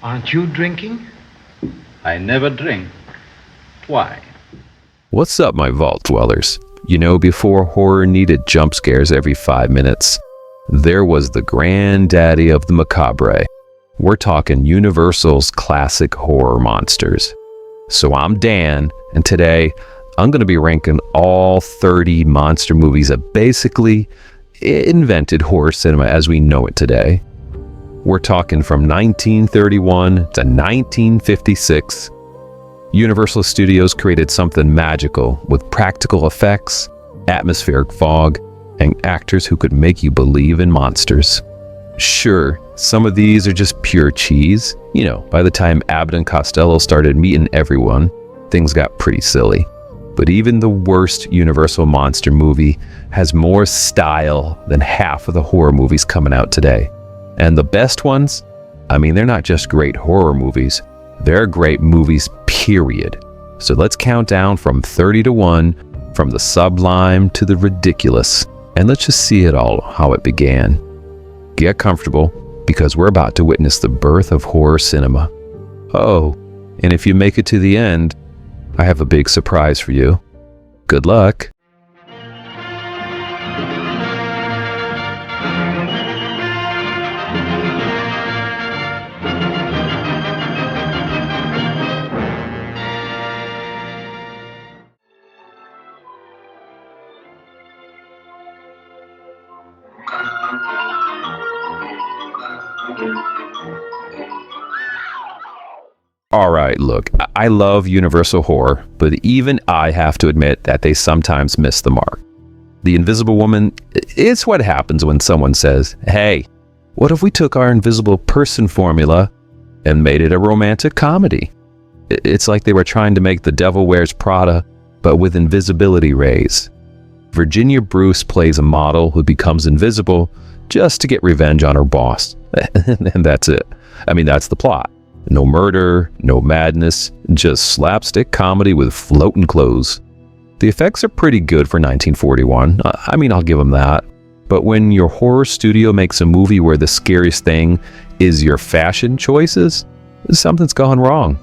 Aren't you drinking? I never drink. Why? What's up, my vault dwellers? You know, before horror needed jump scares every 5 minutes, there was the granddaddy of the macabre. We're talking Universal's classic horror monsters. So I'm Dan, and today I'm going to be ranking all 30 monster movies that basically invented horror cinema as we know it today. We're talking from 1931 to 1956. Universal Studios created something magical with practical effects, atmospheric fog, and actors who could make you believe in monsters. Sure, some of these are just pure cheese. You know, by the time Abbott and Costello started meeting everyone, things got pretty silly. But even the worst Universal monster movie has more style than half of the horror movies coming out today. And the best ones, I mean, they're not just great horror movies, they're great movies, period. So let's count down from 30 to 1, from the sublime to the ridiculous, and let's just see it all, how it began. Get comfortable, because we're about to witness the birth of horror cinema. Oh, and if you make it to the end, I have a big surprise for you. Good luck. Alright, look, I love Universal horror, but even I have to admit that they sometimes miss the mark. The Invisible Woman, it's what happens when someone says, hey, what if we took our invisible person formula and made it a romantic comedy? It's like they were trying to make The Devil Wears Prada, but with invisibility rays. Virginia Bruce plays a model who becomes invisible just to get revenge on her boss. And that's it. I mean, that's the plot. No murder, no madness, just slapstick comedy with floating clothes. The effects are pretty good for 1941. I mean, I'll give them that. But when your horror studio makes a movie where the scariest thing is your fashion choices, something's gone wrong.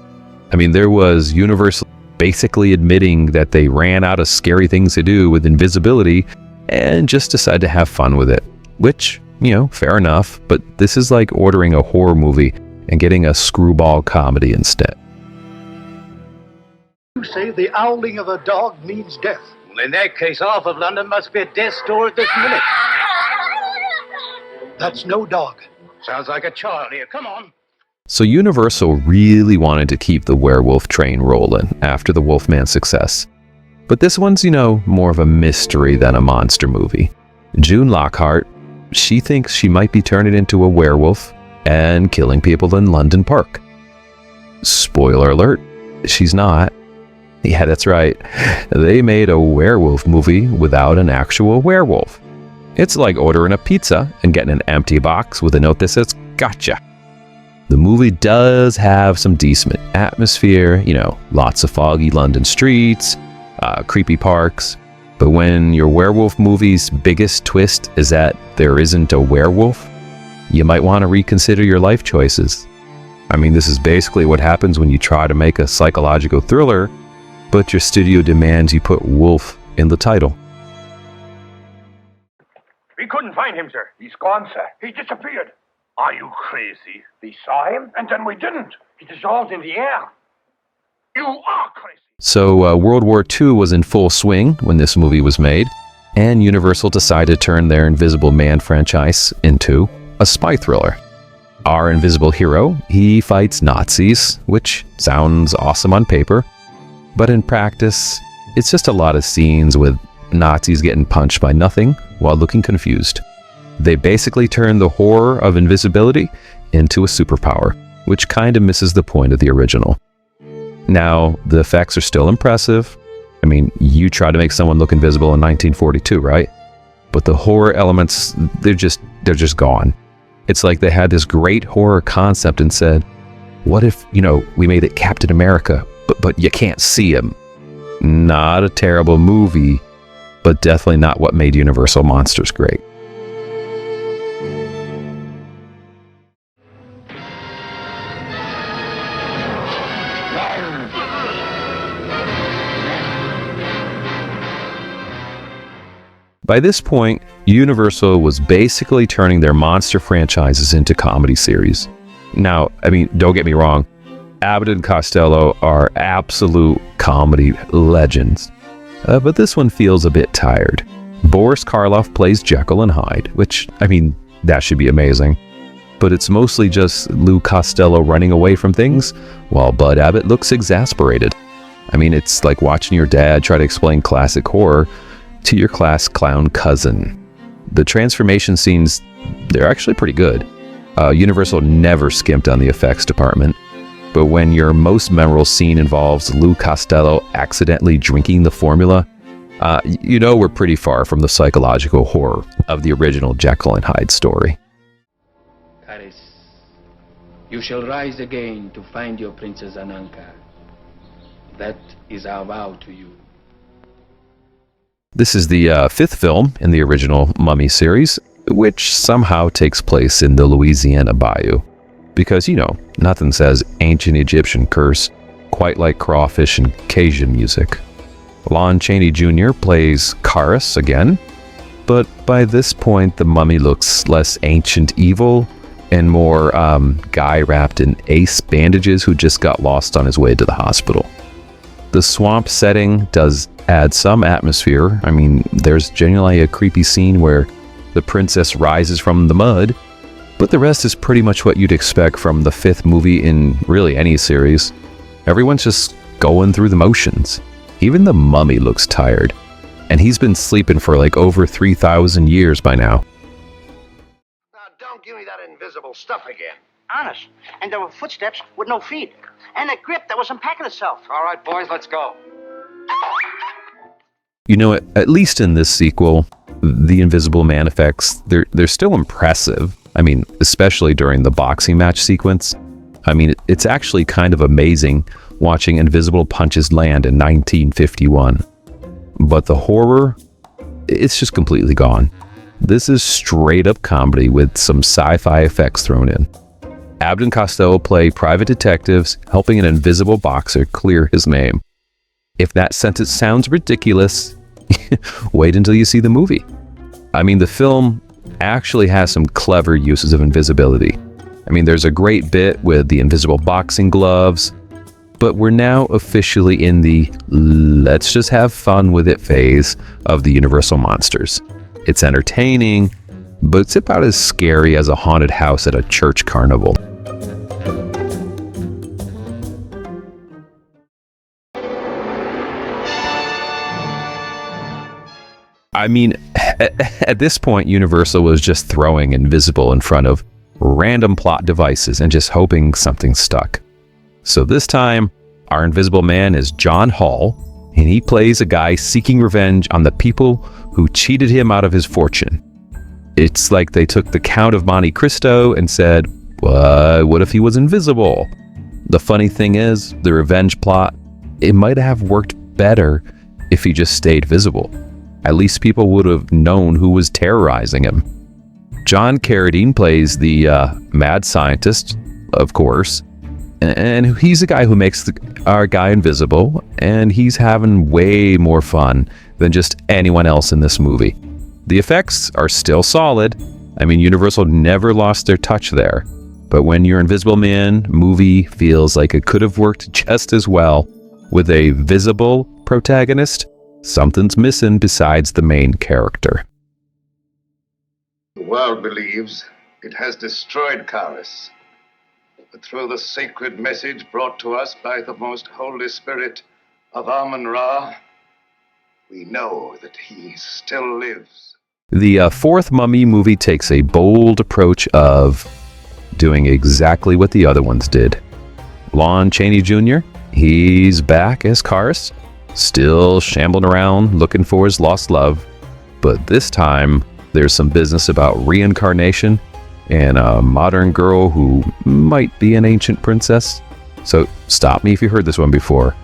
I mean, there was Universal basically admitting that they ran out of scary things to do with invisibility and just decided to have fun with it. Which, you know, fair enough, but this is like ordering a horror movie and getting a screwball comedy instead. You say the howling of a dog means death. Well, in that case, House of London must be a death store at this minute. That's no dog. Sounds like a child here. Come on. So Universal really wanted to keep the werewolf train rolling after the Wolfman success. But this one's, you know, more of a mystery than a monster movie. June Lockhart, she thinks she might be turning into a werewolf and killing people in London Park. Spoiler alert, she's not. Yeah, that's right. They made a werewolf movie without an actual werewolf. It's like ordering a pizza and getting an empty box with a note that says, gotcha. The movie does have some decent atmosphere, you know, lots of foggy London streets, creepy parks. But when your werewolf movie's biggest twist is that there isn't a werewolf, you might want to reconsider your life choices. I mean, this is basically what happens when you try to make a psychological thriller, but your studio demands you put wolf in the title. We couldn't find him, sir. He's gone, sir. He disappeared. Are you crazy? We saw him, and then we didn't. He dissolved in the air. You are crazy. So World War II was in full swing when this movie was made, and Universal decided to turn their Invisible Man franchise into a spy thriller. Our invisible hero, he fights Nazis, which sounds awesome on paper, but in practice, it's just a lot of scenes with Nazis getting punched by nothing while looking confused. They basically turn the horror of invisibility into a superpower, which kind of misses the point of the original. Now, the effects are still impressive. I mean, you try to make someone look invisible in 1942, right? But the horror elements, they're just gone. It's like they had this great horror concept and said, what if, you know, we made it Captain America, but you can't see him? Not a terrible movie, but definitely not what made Universal Monsters great. By this point, Universal was basically turning their monster franchises into comedy series. Now, I mean, don't get me wrong, Abbott and Costello are absolute comedy legends. But this one feels a bit tired. Boris Karloff plays Jekyll and Hyde, which, I mean, that should be amazing. But it's mostly just Lou Costello running away from things, while Bud Abbott looks exasperated. I mean, it's like watching your dad try to explain classic horror to your class clown cousin. The transformation scenes, they're actually pretty good. Universal never skimped on the effects department. But when your most memorable scene involves Lou Costello accidentally drinking the formula, you know we're pretty far from the psychological horror of the original Jekyll and Hyde story. Caris, you shall rise again to find your Princess Ananka. That is our vow to you. This is the fifth film in the original Mummy series, which somehow takes place in the Louisiana Bayou. Because, you know, nothing says ancient Egyptian curse quite like crawfish and Cajun music. Lon Chaney Jr. plays Karis again, but by this point the mummy looks less ancient evil and more guy wrapped in ace bandages who just got lost on his way to the hospital. The swamp setting does add some atmosphere. I mean, there's genuinely a creepy scene where the princess rises from the mud, but the rest is pretty much what you'd expect from the fifth movie in really any series. Everyone's just going through the motions. Even the mummy looks tired, and he's been sleeping for like over 3,000 years by now. Now, don't give me that invisible stuff again. Honest. And there were footsteps with no feet. And a grip that was unpacking itself. All right, boys, let's go. You know, at least in this sequel, the Invisible Man effects, they're still impressive. I mean, especially during the boxing match sequence. I mean, it's actually kind of amazing watching invisible punches land in 1951. But the horror, it's just completely gone. This is straight up comedy with some sci-fi effects thrown in. Abbott and Costello play private detectives helping an invisible boxer clear his name. If that sentence sounds ridiculous, wait until you see the movie. I mean, the film actually has some clever uses of invisibility. I mean, there's a great bit with the invisible boxing gloves, but we're now officially in the let's just have fun with it phase of the Universal monsters. It's entertaining, but it's about as scary as a haunted house at a church carnival. I mean, at this point, Universal was just throwing invisible in front of random plot devices and just hoping something stuck. So this time, our Invisible Man is John Hall, and he plays a guy seeking revenge on the people who cheated him out of his fortune. It's like they took the Count of Monte Cristo and said, what if he was invisible? The funny thing is, the revenge plot, it might have worked better if he just stayed visible. At least people would have known who was terrorizing him. John Carradine plays the mad scientist, of course, and he's a guy who makes our guy invisible, and he's having way more fun than just anyone else in this movie. The effects are still solid. I mean, Universal never lost their touch there. But when your Invisible Man movie feels like it could have worked just as well with a visible protagonist, something's missing besides the main character. The world believes it has destroyed Karis. But through the sacred message brought to us by the most holy spirit of Amun-Ra, we know that he still lives. The fourth Mummy movie takes a bold approach of doing exactly what the other ones did. Lon Chaney Jr., he's back as Karis, still shambling around looking for his lost love, but this time there's some business about reincarnation and a modern girl who might be an ancient princess. So stop me if you heard this one before.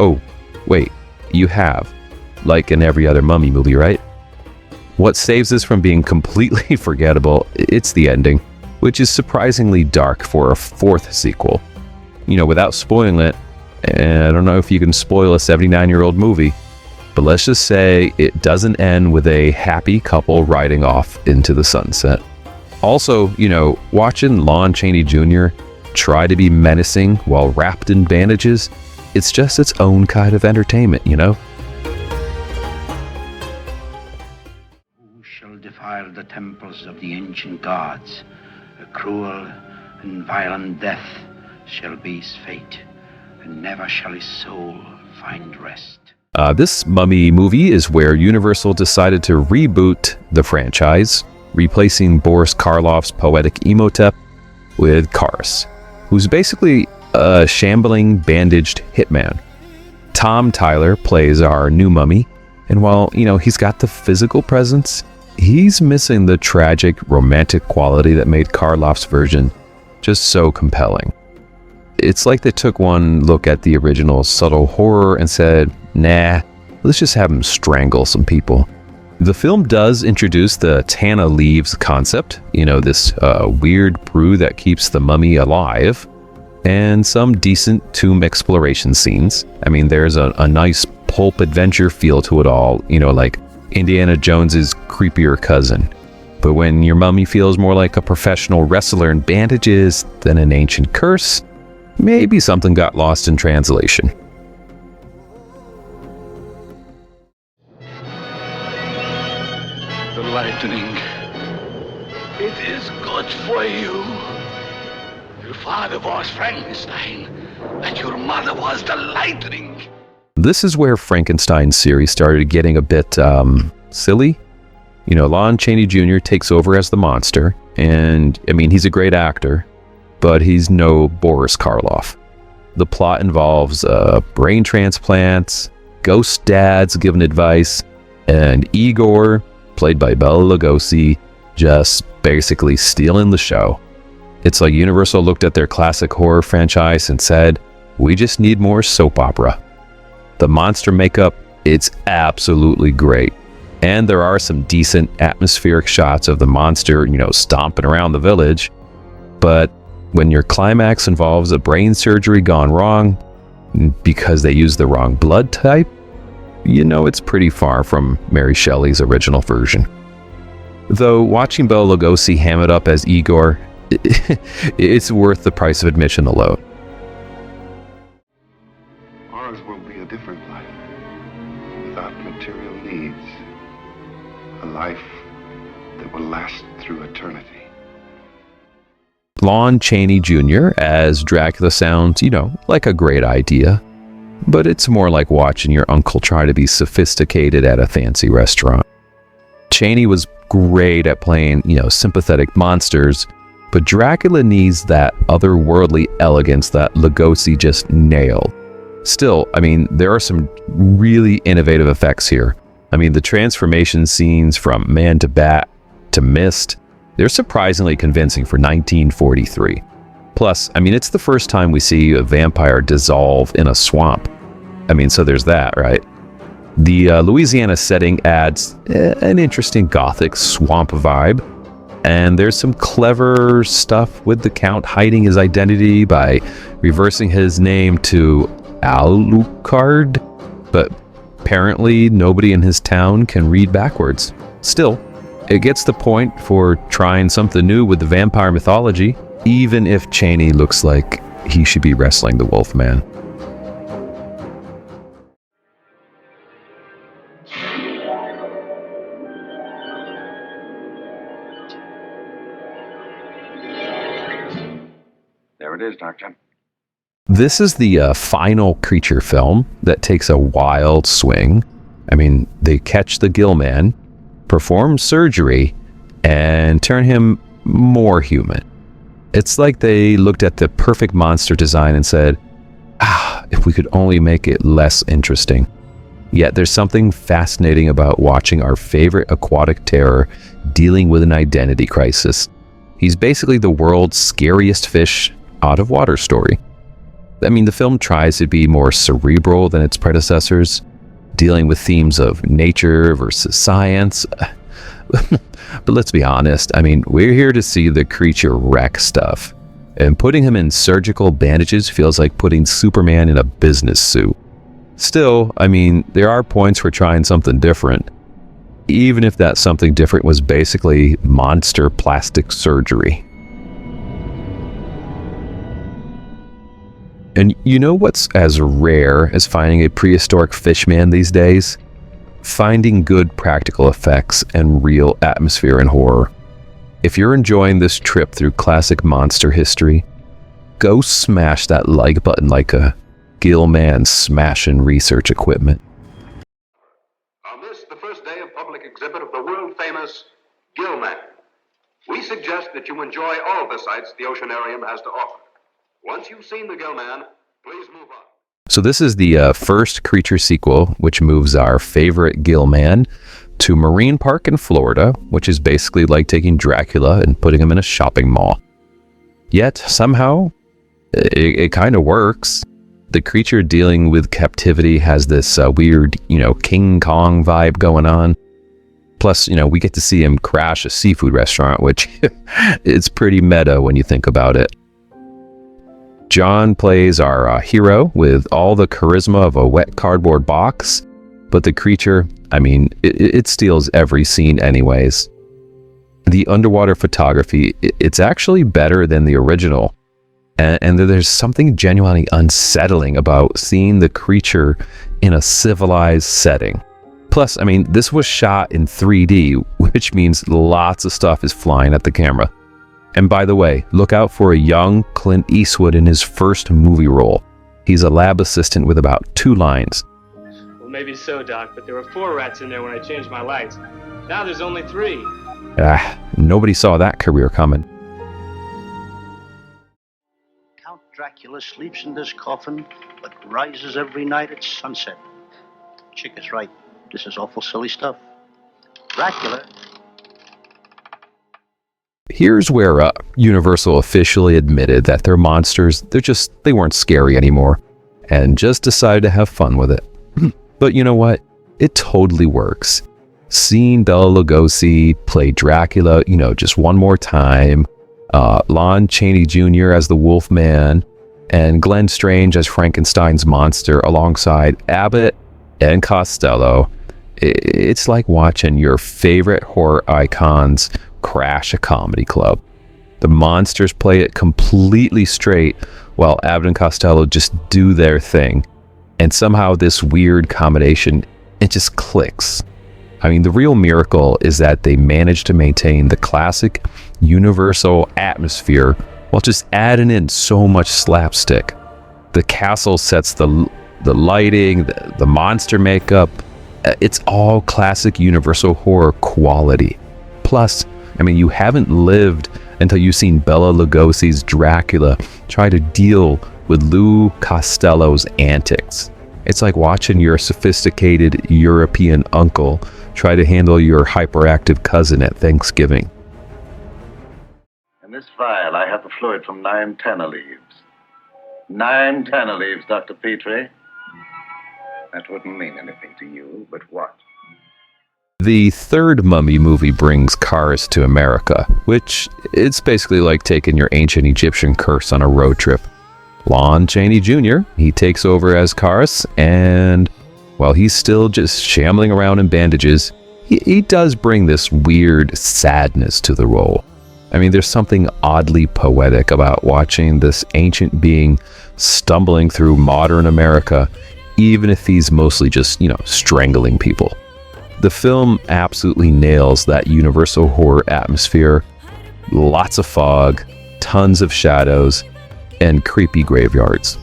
Oh, wait, you have. Like in every other Mummy movie, right? What saves this from being completely forgettable, it's the ending, which is surprisingly dark for a fourth sequel. You know, without spoiling it, and I don't know if you can spoil a 79-year-old movie, But let's just say it doesn't end with a happy couple riding off into the sunset. Also, watching Lon Chaney Jr. try to be menacing while wrapped in bandages, it's just its own kind of entertainment, Who shall defile the temples of the ancient gods? A cruel and violent death shall be his fate, and never shall his soul find rest. This Mummy movie is where Universal decided to reboot the franchise, replacing Boris Karloff's poetic Imhotep with Karis, who's basically a shambling, bandaged hitman. Tom Tyler plays our new mummy, and while, he's got the physical presence, he's missing the tragic, romantic quality that made Karloff's version just so compelling. It's like they took one look at the original subtle horror and said, nah, let's just have him strangle some people. The film does introduce the Tana leaves concept, this weird brew that keeps the mummy alive, and some decent tomb exploration scenes. There's a nice pulp adventure feel to it all, like Indiana Jones's creepier cousin. But when your mummy feels more like a professional wrestler in bandages than an ancient curse, maybe something got lost in translation. The lightning. It is good for you. Your father was Frankenstein, and your mother was the lightning. This is where Frankenstein series started getting a bit silly. Lon Chaney Jr. takes over as the monster, and he's a great actor, but he's no Boris Karloff. The plot involves brain transplants, ghost dads giving advice, and Igor, played by Bela Lugosi, just basically stealing the show. It's like Universal looked at their classic horror franchise and said, we just need more soap opera. The monster makeup, it's absolutely great. And there are some decent atmospheric shots of the monster, stomping around the village. But when your climax involves a brain surgery gone wrong because they used the wrong blood type, it's pretty far from Mary Shelley's original version. Though watching Bela Lugosi ham it up as Igor, it's worth the price of admission alone. Ours will be a different life, without material needs. A life that will last through eternity. Lon Chaney Jr. as Dracula sounds, like a great idea, but it's more like watching your uncle try to be sophisticated at a fancy restaurant. Chaney was great at playing, sympathetic monsters, but Dracula needs that otherworldly elegance that Lugosi just nailed. Still, there are some really innovative effects here. The transformation scenes from man to bat to mist, they're surprisingly convincing for 1943. Plus, it's the first time we see a vampire dissolve in a swamp. So there's that, right? The Louisiana setting adds an interesting gothic swamp vibe. And there's some clever stuff with the Count hiding his identity by reversing his name to Alucard. But apparently nobody in his town can read backwards. Still, it gets the point for trying something new with the vampire mythology, even if Chaney looks like he should be wrestling the Wolfman. There it is, Doctor. This is the final creature film that takes a wild swing. They catch the Gill Man, perform surgery, and turn him more human. It's like they looked at the perfect monster design and said, if we could only make it less interesting. Yet there's something fascinating about watching our favorite aquatic terror dealing with an identity crisis. He's basically the world's scariest fish out of water story. The film tries to be more cerebral than its predecessors, dealing with themes of nature versus science. But let's be honest, we're here to see the creature wreck stuff. And putting him in surgical bandages feels like putting Superman in a business suit. Still, I mean, there are points for trying something different, even if that something different was basically monster plastic surgery. And you know what's as rare as finding a prehistoric fishman these days? Finding good practical effects and real atmosphere in horror. If you're enjoying this trip through classic monster history, go smash that like button like a Gill man smashing research equipment. On this, the first day of public exhibit of the world-famous Gill Man, we suggest that you enjoy all the sights the Oceanarium has to offer. Once you've seen the Gill Man, please move on. So this is the first creature sequel, which moves our favorite Gill Man to Marine Park in Florida, which is basically like taking Dracula and putting him in a shopping mall. Yet, somehow, it kind of works. The creature dealing with captivity has this weird, King Kong vibe going on. Plus, we get to see him crash a seafood restaurant, which it's pretty meta when you think about it. John plays our hero with all the charisma of a wet cardboard box, but the creature, it steals every scene anyways. The underwater photography, it's actually better than the original. And there's something genuinely unsettling about seeing the creature in a civilized setting. Plus, this was shot in 3D, which means lots of stuff is flying at the camera. And by the way, look out for a young Clint Eastwood in his first movie role. He's a lab assistant with about 2 lines. Well, maybe so, Doc, but there were 4 rats in there when I changed my lights. Now there's only 3. Nobody saw that career coming. Count Dracula sleeps in this coffin, but rises every night at sunset. Chick is right. This is awful silly stuff. Dracula. Here's where Universal officially admitted that their monsters, they weren't scary anymore, and just decided to have fun with it. But you know what? It totally works. Seeing Bela Lugosi play Dracula, just one more time, Lon Chaney Jr. as the Wolfman, and Glenn Strange as Frankenstein's monster alongside Abbott and Costello. It's like watching your favorite horror icons crash a comedy club. The monsters play it completely straight while Abbott and Costello just do their thing. And somehow this weird combination, it just clicks. The real miracle is that they managed to maintain the classic Universal atmosphere while just adding in so much slapstick. The castle sets, the lighting, the monster makeup, it's all classic Universal horror quality. Plus, you haven't lived until you've seen Bela Lugosi's Dracula try to deal with Lou Costello's antics. It's like watching your sophisticated European uncle try to handle your hyperactive cousin at Thanksgiving. In this vial, I have the fluid from 9 tanner leaves. 9 tanner leaves, Dr. Petrie. That wouldn't mean anything to you, but what? The third Mummy movie brings Karis to America, which it's basically like taking your ancient Egyptian curse on a road trip. Lon Chaney Jr., he takes over as Karis, and while he's still just shambling around in bandages, he does bring this weird sadness to the role. There's something oddly poetic about watching this ancient being stumbling through modern America, even if he's mostly just, strangling people. The film absolutely nails that Universal horror atmosphere. Lots of fog, tons of shadows, and creepy graveyards.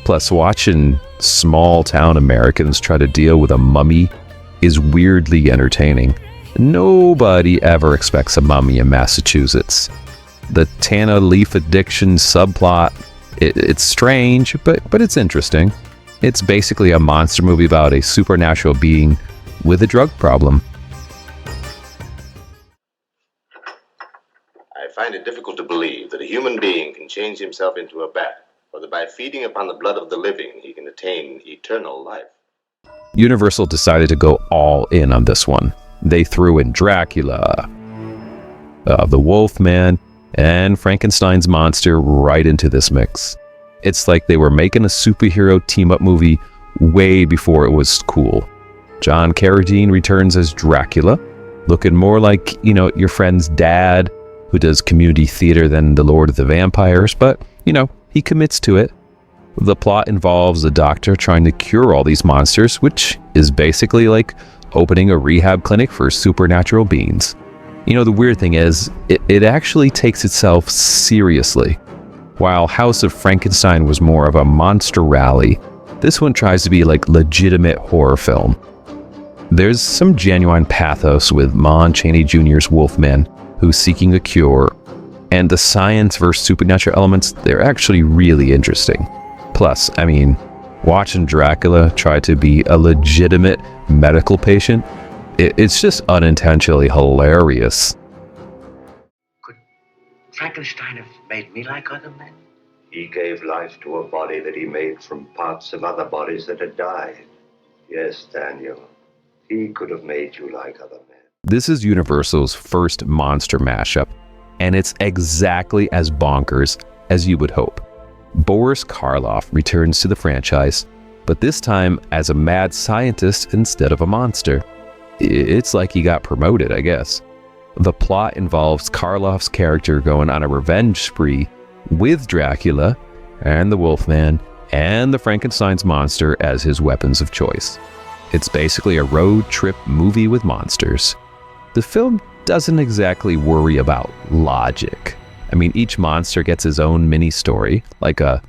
Plus watching small town Americans try to deal with a mummy is weirdly entertaining. Nobody ever expects a mummy in Massachusetts. The Tana leaf addiction subplot, it's strange, but it's interesting. It's basically a monster movie about a supernatural being with a drug problem. I find it difficult to believe that a human being can change himself into a bat, or that by feeding upon the blood of the living, he can attain eternal life. Universal decided to go all in on this one. They threw in Dracula, the Wolfman, and Frankenstein's monster right into this mix. It's like they were making a superhero team-up movie way before it was cool. John Carradine returns as Dracula, looking more like, your friend's dad who does community theater than the Lord of the Vampires, but, he commits to it. The plot involves a doctor trying to cure all these monsters, which is basically like opening a rehab clinic for supernatural beings. The weird thing is, it actually takes itself seriously. While House of Frankenstein was more of a monster rally, this one tries to be like legitimate horror film. There's some genuine pathos with Lon Chaney Jr.'s Wolfman, who's seeking a cure, and the science versus supernatural elements, they're actually really interesting. Plus, watching Dracula try to be a legitimate medical patient, it's just unintentionally hilarious. Could Frankenstein have made me like other men? He gave life to a body that he made from parts of other bodies that had died. Yes, Daniel, he could have made you like other men. This is Universal's first monster mashup, and it's exactly as bonkers as you would hope. Boris Karloff returns to the franchise, but this time as a mad scientist instead of a monster. It's like he got promoted, I guess. The plot involves Karloff's character going on a revenge spree with Dracula and the Wolfman and the Frankenstein's monster as his weapons of choice. It's basically a road trip movie with monsters. The film doesn't exactly worry about logic. Each monster gets his own mini story, like a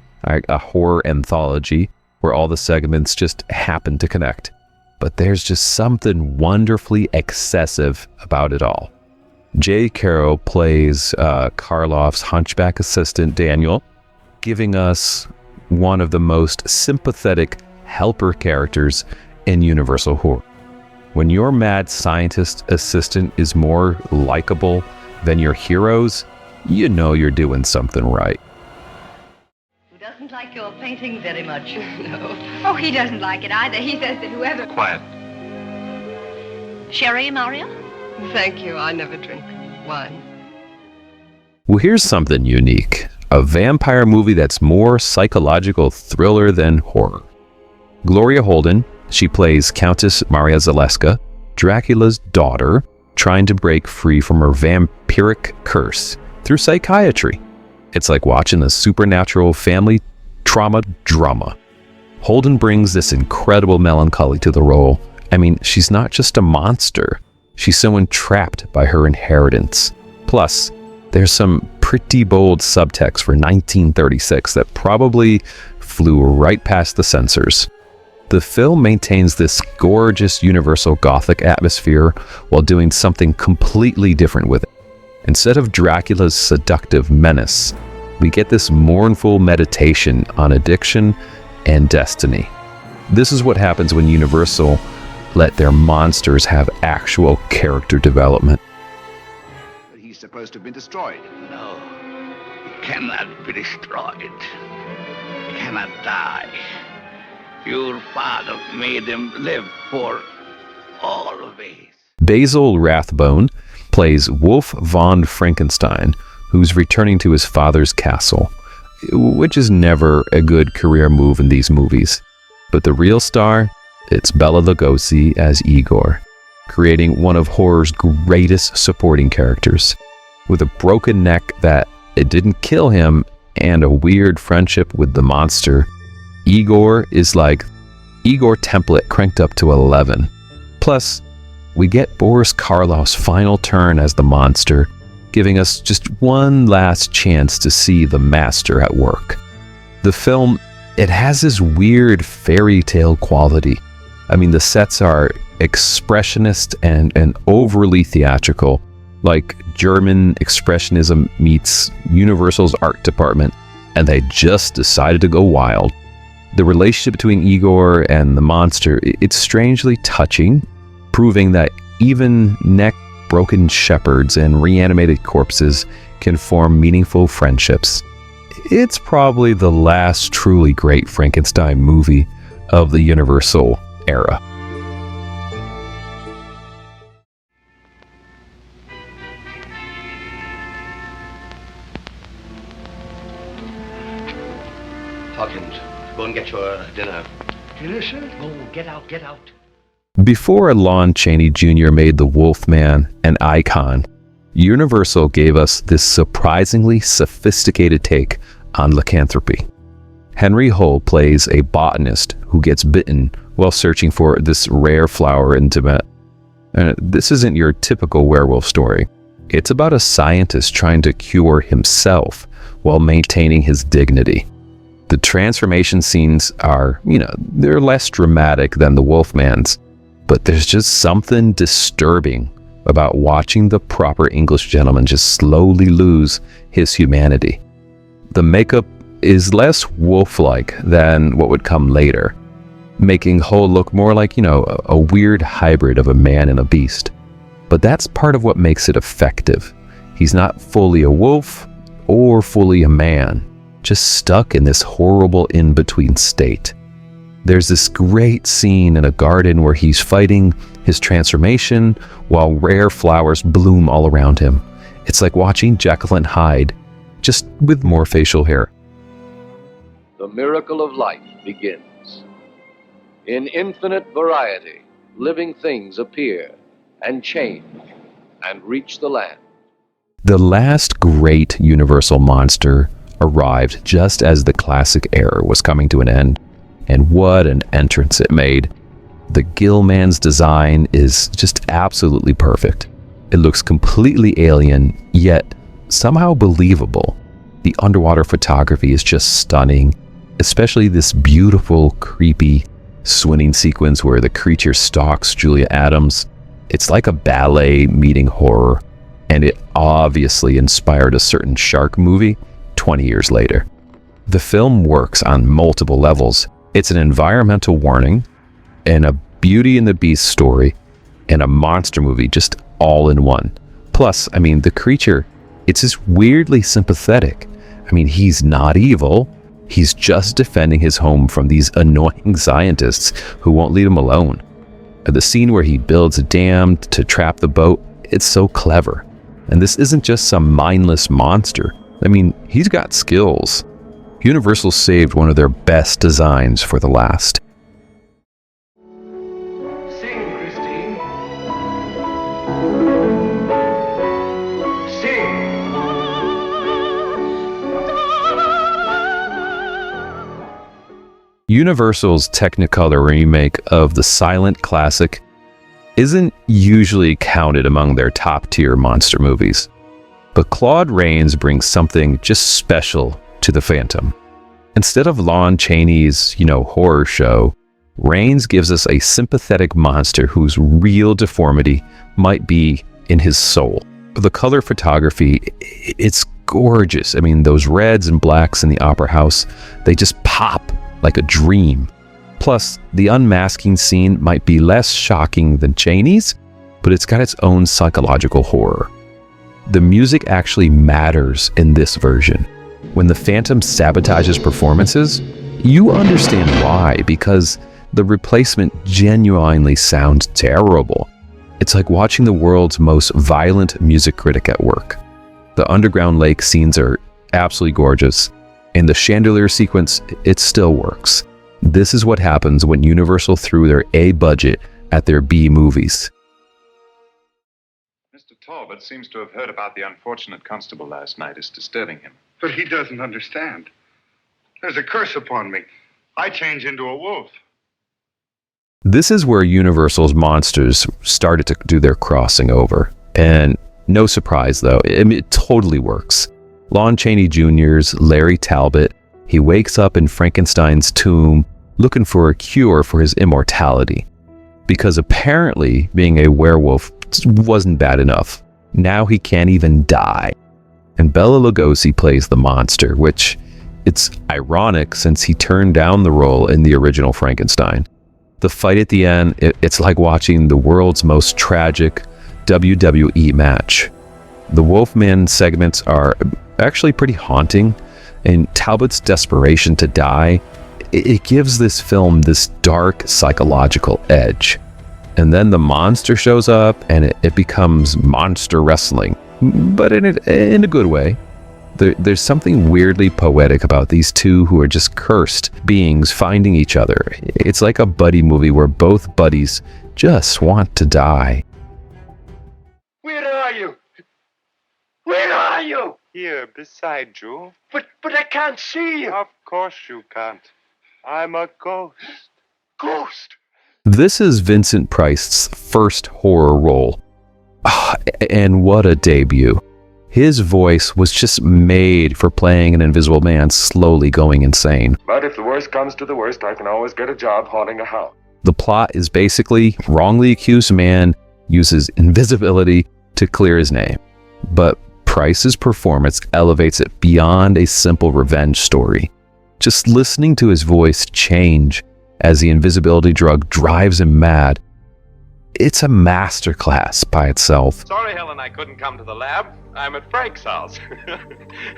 horror anthology where all the segments just happen to connect. But there's just something wonderfully excessive about it all. Jay Carroll plays Karloff's hunchback assistant Daniel, giving us one of the most sympathetic helper characters in Universal horror. When your mad scientist assistant is more likable than your heroes, you know you're doing something right. Who doesn't like your painting very much? No. Oh, he doesn't like it either. He says that whoever... Quiet. Sherry, Mario? Thank you. I never drink wine. Well, here's something unique. A vampire movie that's more psychological thriller than horror. Gloria Holden, she plays Countess Maria Zaleska, Dracula's daughter, trying to break free from her vampiric curse through psychiatry. It's like watching a supernatural family trauma drama. Holden brings this incredible melancholy to the role. She's not just a monster. She's someone trapped by her inheritance. Plus, there's some pretty bold subtext for 1936 that probably flew right past the censors. The film maintains this gorgeous Universal Gothic atmosphere while doing something completely different with it. Instead of Dracula's seductive menace, we get this mournful meditation on addiction and destiny. This is what happens when Universal let their monsters have actual character development. He's supposed to have been destroyed. No, he cannot be destroyed. He cannot die. Your father made him live for always. Basil Rathbone plays Wolf von Frankenstein, who's returning to his father's castle, which is never a good career move in these movies. But the real star, it's Bela Lugosi as Igor, creating one of horror's greatest supporting characters. With a broken neck that it didn't kill him and a weird friendship with the monster, Igor is like Igor template cranked up to 11. Plus, we get Boris Karloff's final turn as the monster, giving us just one last chance to see the master at work. The film, it has this weird fairy tale quality. The sets are expressionist and overly theatrical, like German expressionism meets Universal's art department, and they just decided to go wild. The relationship between Igor and the monster, it's strangely touching, proving that even neck-broken shepherds and reanimated corpses can form meaningful friendships. It's probably the last truly great Frankenstein movie of the Universal era. Hawkins, go and get your dinner. Innocent? Oh, get out, get out. Before Lon Chaney Jr. made the Wolfman an icon, Universal gave us this surprisingly sophisticated take on lycanthropy. Henry Hull plays a botanist who gets bitten while searching for this rare flower in Tibet. This isn't your typical werewolf story. It's about a scientist trying to cure himself while maintaining his dignity. The transformation scenes are, they're less dramatic than the Wolfman's, but there's just something disturbing about watching the proper English gentleman just slowly lose his humanity. The makeup is less wolf-like than what would come later, making Hull look more like, a weird hybrid of a man and a beast. But that's part of what makes it effective. He's not fully a wolf or fully a man, just stuck in this horrible in-between state. There's this great scene in a garden where he's fighting his transformation while rare flowers bloom all around him. It's like watching Jekyll and Hyde, just with more facial hair. The miracle of life begins. In infinite variety, living things appear and change and reach the land. The last great Universal monster arrived just as the classic era was coming to an end, and what an entrance it made. The Gill-man's design is just absolutely perfect. It looks completely alien, yet somehow believable. The underwater photography is just stunning, especially this beautiful, creepy, swinging sequence where the creature stalks Julia Adams. It's like a ballet meeting horror, and it obviously inspired a certain shark movie 20 years later. The film works on multiple levels. It's an environmental warning, and a Beauty and the Beast story, and a monster movie just all in one. Plus, the creature, it's just weirdly sympathetic. He's not evil. He's just defending his home from these annoying scientists who won't leave him alone. The scene where he builds a dam to trap the boat, it's so clever. And this isn't just some mindless monster. He's got skills. Universal saved one of their best designs for the last. Sing, Christine. Sing. Universal's Technicolor remake of the silent classic isn't usually counted among their top-tier monster movies. But Claude Rains brings something just special to The Phantom. Instead of Lon Chaney's, horror show, Rains gives us a sympathetic monster whose real deformity might be in his soul. The color photography, it's gorgeous. Those reds and blacks in the opera house, they just pop like a dream. Plus, the unmasking scene might be less shocking than Chaney's, but it's got its own psychological horror. The music actually matters in this version. When the Phantom sabotages performances, you understand why, because the replacement genuinely sounds terrible. It's like watching the world's most violent music critic at work. The underground lake scenes are absolutely gorgeous. In the chandelier sequence, it still works. This is what happens when Universal threw their A budget at their B movies. Mr. Talbot seems to have heard about the unfortunate constable last night. It's disturbing him. But he doesn't understand. There's a curse upon me. I change into a wolf. This is where Universal's monsters started to do their crossing over. And no surprise, though, it totally works. Lon Chaney Jr.'s Larry Talbot, he wakes up in Frankenstein's tomb looking for a cure for his immortality. Because apparently being a werewolf wasn't bad enough. Now he can't even die. And Bela Lugosi plays the monster, which it's ironic since he turned down the role in the original Frankenstein. The fight at the end, it's like watching the world's most tragic WWE match. The Wolfman segments are actually pretty haunting, and Talbot's desperation to die, it gives this film this dark psychological edge. And then the monster shows up and it becomes monster wrestling, but in a good way. There's something weirdly poetic about these two who are just cursed beings finding each other. It's like a buddy movie where both buddies just want to die. Where are you? Where are you? Here, beside you. But I can't see you. Of course you can't. I'm a ghost. Ghost? This is Vincent Price's first horror role. And what a debut. His voice was just made for playing an invisible man slowly going insane. But if the worst comes to the worst, I can always get a job haunting a house. The plot is basically wrongly accused man uses invisibility to clear his name. But Price's performance elevates it beyond a simple revenge story. Just listening to his voice change as the invisibility drug drives him mad, it's a masterclass by itself. Sorry, Helen, I couldn't come to the lab. I'm at Frank's house.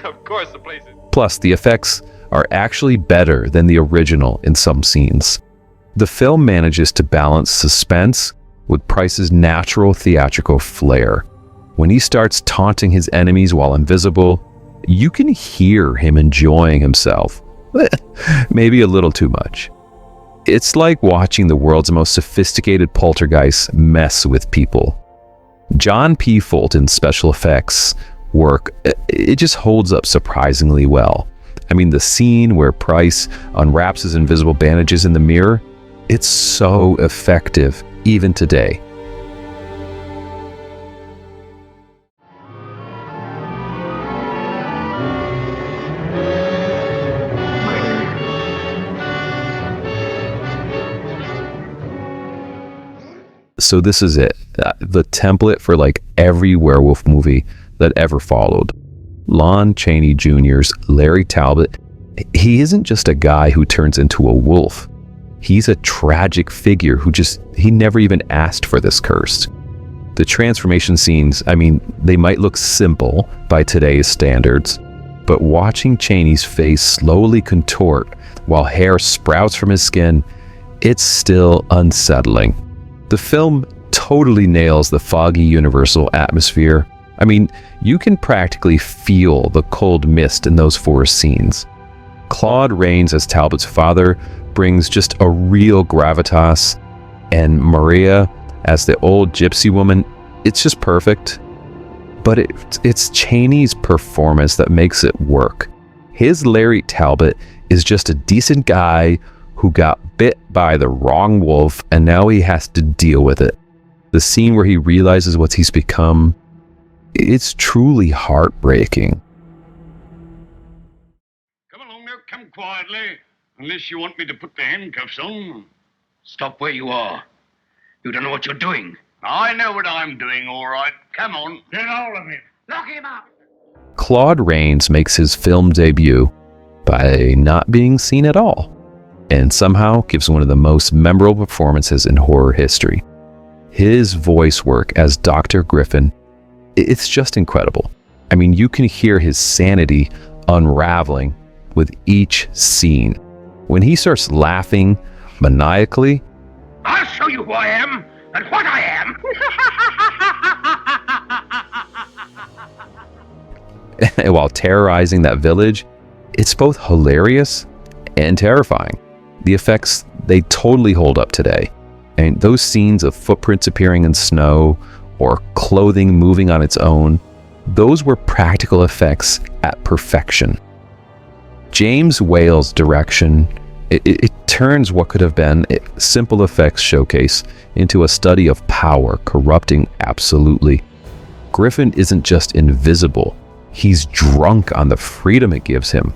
Of course, the place is... Plus, the effects are actually better than the original in some scenes. The film manages to balance suspense with Price's natural theatrical flair. When he starts taunting his enemies while invisible, you can hear him enjoying himself. Maybe a little too much. It's like watching the world's most sophisticated poltergeist mess with people. John P. Fulton's special effects work, it just holds up surprisingly well. I mean, the scene where Price unwraps his invisible bandages in the mirror, it's so effective, even today. So this is it, the template for like every werewolf movie that ever followed. Lon Chaney Jr.'s Larry Talbot, he isn't just a guy who turns into a wolf. He's a tragic figure he never even asked for this curse. The transformation scenes, I mean, they might look simple by today's standards, but watching Chaney's face slowly contort while hair sprouts from his skin, it's still unsettling. The film totally nails the foggy universal atmosphere. I mean, you can practically feel the cold mist in those forest scenes. Claude Rains as Talbot's father brings just a real gravitas, and Maria as the old gypsy woman, it's just perfect. But it's Chaney's performance that makes it work. His Larry Talbot is just a decent guy who got bit by the wrong wolf, and now he has to deal with it. The scene where he realizes what he's become, it's truly heartbreaking. Come along now, come quietly. Unless you want me to put the handcuffs on. Stop where you are. You don't know what you're doing. I know what I'm doing, all right. Come on. Get all of him. Lock him up. Claude Rains makes his film debut by not being seen at all, and somehow gives one of the most memorable performances in horror history. His voice work as Dr. Griffin, it's just incredible. I mean, you can hear his sanity unraveling with each scene. When he starts laughing maniacally, I'll show you who I am and what I am. while terrorizing that village, it's both hilarious and terrifying. The effects, they totally hold up today. And those scenes of footprints appearing in snow or clothing moving on its own, those were practical effects at perfection. James Whale's direction, it turns what could have been a simple effects showcase into a study of power corrupting absolutely. Griffin isn't just invisible, he's drunk on the freedom it gives him.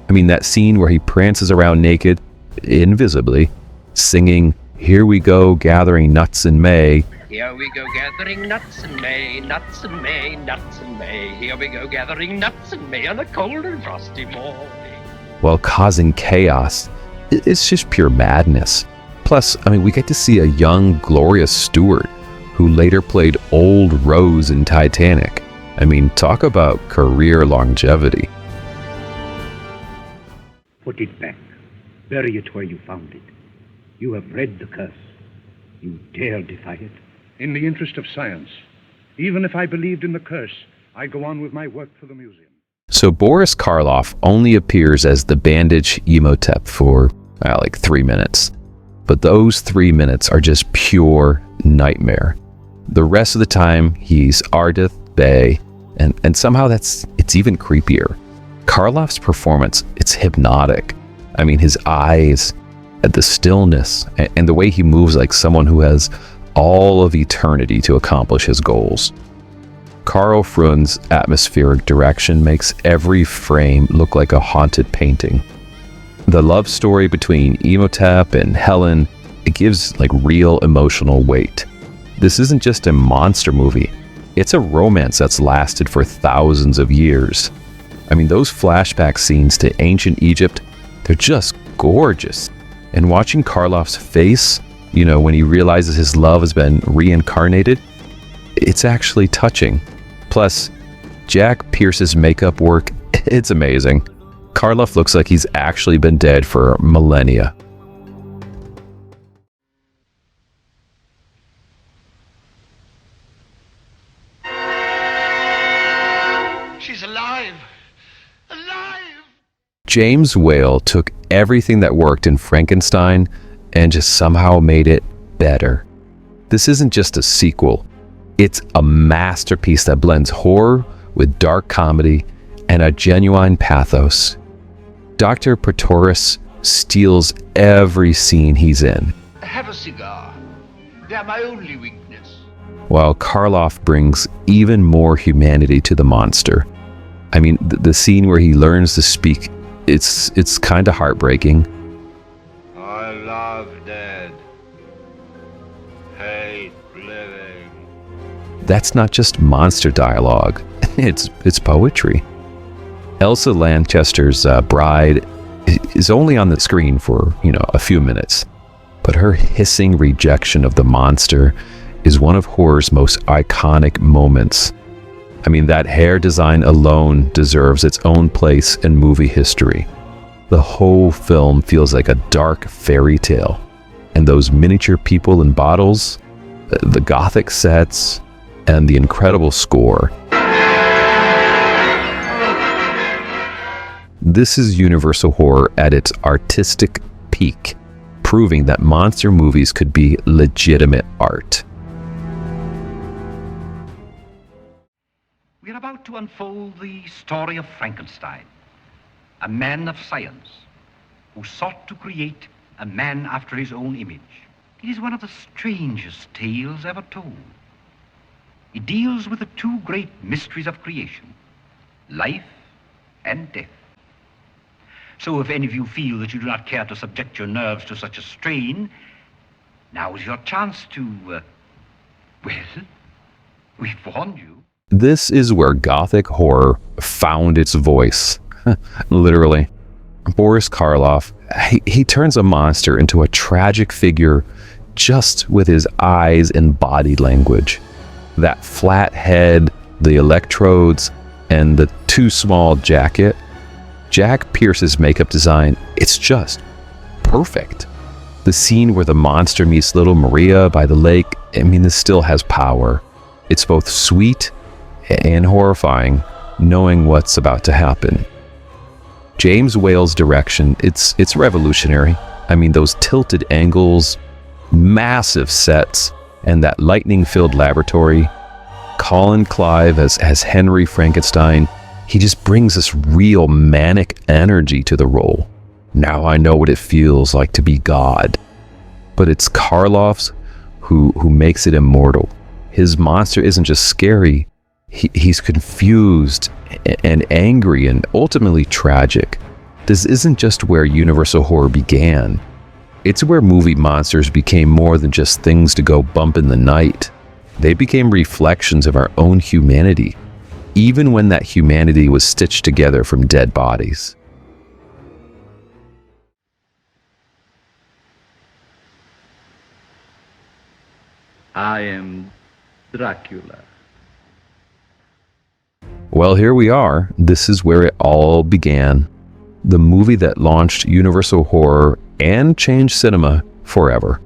I mean, that scene where he prances around naked, invisibly, singing, "Here we go gathering nuts in May." Here we go gathering nuts in May, nuts in May, nuts in May. Here we go gathering nuts in May on a cold and frosty morning. While causing chaos, it's just pure madness. Plus, I mean, we get to see a young Gloria Stewart, who later played Old Rose in Titanic. I mean, talk about career longevity. Put it back. Bury it where you found it. You have read the curse. You dare defy it? In the interest of science, even if I believed in the curse, I go on with my work for the museum. So Boris Karloff only appears as the bandage Imhotep for like 3 minutes. But those 3 minutes are just pure nightmare. The rest of the time, he's Ardith Bey, and somehow it's even creepier. Karloff's performance, it's hypnotic. I mean, his eyes, the stillness, and the way he moves like someone who has all of eternity to accomplish his goals. Karl Freund's atmospheric direction makes every frame look like a haunted painting. The love story between Imhotep and Helen, it gives like real emotional weight. This isn't just a monster movie. It's a romance that's lasted for thousands of years. I mean, those flashback scenes to ancient Egypt, they're just gorgeous. And watching Karloff's face, you know, when he realizes his love has been reincarnated, it's actually touching. Plus, Jack Pierce's makeup work, it's amazing. Karloff looks like he's actually been dead for millennia. She's alive! Alive! James Whale took everything that worked in Frankenstein and just somehow made it better. This isn't just a sequel. It's a masterpiece that blends horror with dark comedy and a genuine pathos. Dr. Pretorius steals every scene he's in, Have a cigar. They're my only weakness. while Karloff brings even more humanity to the monster. I mean, the scene where he learns to speak, it's kind of heartbreaking. I love dead. Hate living. That's not just monster dialogue, it's poetry. Elsa Lanchester's Bride is only on the screen for, a few minutes, but her hissing rejection of the monster is one of horror's most iconic moments. I mean, that hair design alone deserves its own place in movie history. The whole film feels like a dark fairy tale, and those miniature people in bottles, the gothic sets, and the incredible score. This is Universal horror at its artistic peak, proving that monster movies could be legitimate art. We're about to unfold the story of Frankenstein, a man of science who sought to create a man after his own image. It is one of the strangest tales ever told. It deals with the two great mysteries of creation, life and death. So if any of you feel that you do not care to subject your nerves to such a strain, now is your chance to, we've warned you. This is where Gothic horror found its voice. Literally. Boris Karloff, he turns a monster into a tragic figure just with his eyes and body language. That flat head, the electrodes, and the too small jacket. Jack Pierce's makeup design, it's just perfect. The scene where the monster meets little Maria by the lake, I mean, this still has power. It's both sweet and horrifying, knowing what's about to happen. James Whale's direction, it's revolutionary. I mean, those tilted angles, massive sets, and that lightning-filled laboratory. Colin Clive as Henry Frankenstein, he just brings this real manic energy to the role. Now I know what it feels like to be God. But it's Karloff's who makes it immortal. His monster isn't just scary, he's confused and angry and ultimately tragic. This isn't just where Universal horror began. It's where movie monsters became more than just things to go bump in the night. They became reflections of our own humanity, even when that humanity was stitched together from dead bodies. I am Dracula. Well, here we are. This is where it all began. The movie that launched Universal horror and changed cinema forever.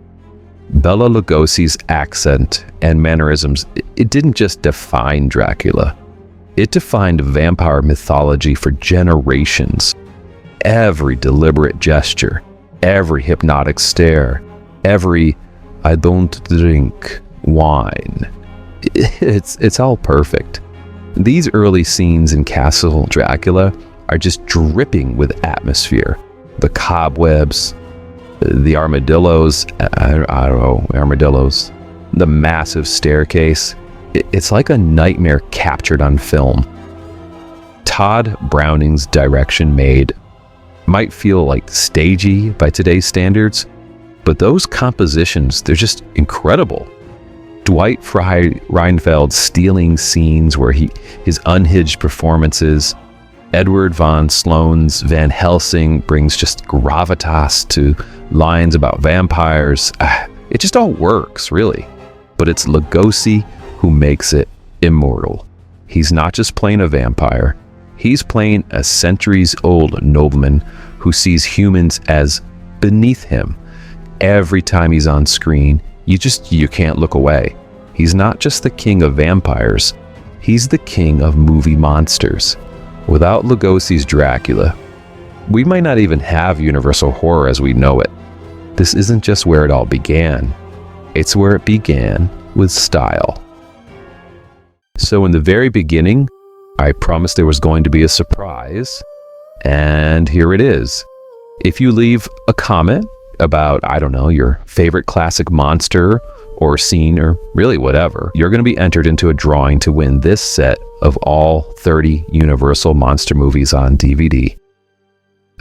Bela Lugosi's accent and mannerisms, it didn't just define Dracula. It defined vampire mythology for generations. Every deliberate gesture, every hypnotic stare, every "I don't drink wine." It's all perfect. These early scenes in Castle Dracula are just dripping with atmosphere. The cobwebs, the armadillos, armadillos, the massive staircase. It's like a nightmare captured on film. Todd Browning's direction might feel like stagey by today's standards, but those compositions, they're just incredible. Dwight Reinfeld's stealing scenes where his unhinged performances, Edward von Sloan's Van Helsing brings just gravitas to lines about vampires. It just all works, really. But it's Lugosi who makes it immortal. He's not just playing a vampire. He's playing a centuries-old nobleman who sees humans as beneath him. Every time he's on screen, you can't look away. He's not just the king of vampires. He's the king of movie monsters. Without Lugosi's Dracula, we might not even have Universal horror as we know it. This isn't just where it all began. It's where it began with style. So in the very beginning, I promised there was going to be a surprise, and here it is. If you leave a comment about, your favorite classic monster or scene or really whatever, you're going to be entered into a drawing to win this set of all 30 Universal monster movies on DVD.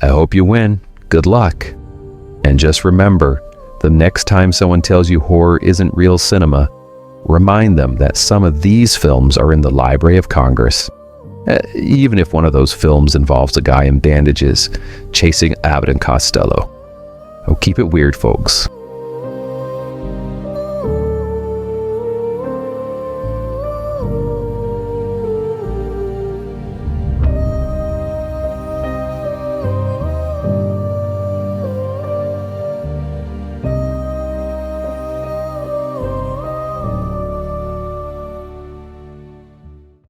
I hope you win. Good luck. And just remember, the next time someone tells you horror isn't real cinema, remind them that some of these films are in the Library of Congress. Even if one of those films involves a guy in bandages chasing Abbott and Costello. Oh, keep it weird, folks.